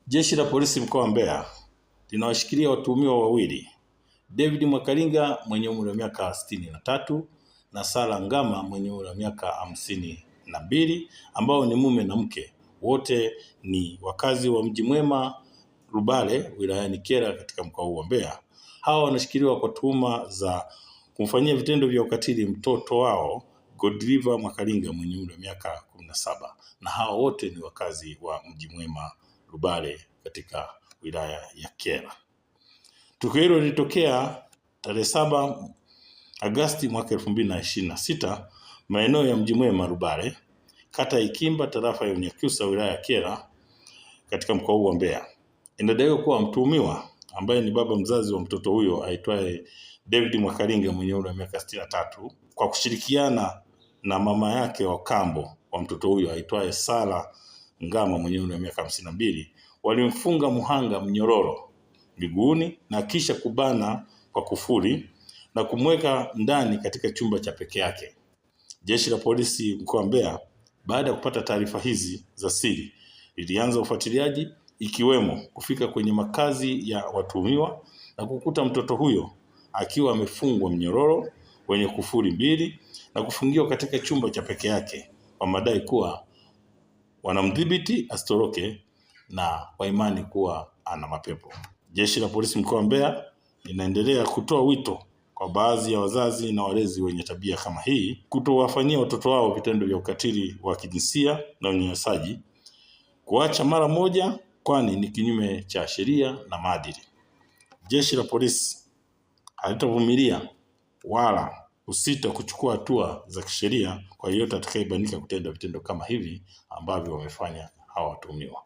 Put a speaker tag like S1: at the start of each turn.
S1: Jeshi la Polisi mkoa wa Mbeya linawashikilia watuhumiwa wawili, David Mwakalinga mwenye umri wa miaka 63 na Sara Ngama mwenye umri wa miaka 52 ambao ni mume na mke. Wote ni wakazi wa Mji Mwema Rubale wilayani Kyela katika mkoa wa Mbeya. Hawa wanashikiliwa kwa tuhuma za kumfanyia vitendo vya ukatili mtoto wao Godliver Mwakalinga mwenye umri wa miaka 17, na hao wote ni wakazi wa Mji Mwema Rubale katika wilaya ya Kyela. Tukio hilo lilitokea tarehe 7 Agosti mwaka 2026 maeneo ya Mji Mwema Rubale, kata Ikimba, tarafa ya Unyakyusa, wilaya ya Kyela katika mkoa wa Mbeya. Inadaiwa kuwa mtuhumiwa ambaye ni baba mzazi wa mtoto huyo aitwaye David Mwakalinga mwenye umri wa miaka 63 kwa kushirikiana na mama yake wa kambo wa mtoto huyo aitwaye Sara Ngama mwenye umri wa miaka 52 walimfunga muhanga mnyororo miguuni na kisha kubana kwa kufuli na kumweka ndani katika chumba cha peke yake. Jeshi la Polisi mkoa wa Mbeya, baada ya kupata taarifa hizi za siri, lilianza ufuatiliaji, ikiwemo kufika kwenye makazi ya watuhumiwa na kukuta mtoto huyo akiwa amefungwa mnyororo wenye kufuli mbili na kufungiwa katika chumba cha peke yake kwa madai kuwa wanamdhibiti asitoroke na kwa imani kuwa ana mapepo. Jeshi la Polisi mkoa wa Mbeya linaendelea kutoa wito kwa baadhi ya wazazi na walezi wenye tabia kama hii kutowafanyia watoto wao vitendo vya ukatili wa kijinsia na unyanyasaji, kuacha mara moja, kwani ni kinyume cha sheria na maadili. Jeshi la Polisi halitavumilia wala kusita kuchukua hatua za kisheria kwa yeyote atakayebainika kutenda vitendo kama hivi ambavyo wamefanya hawa watuhumiwa.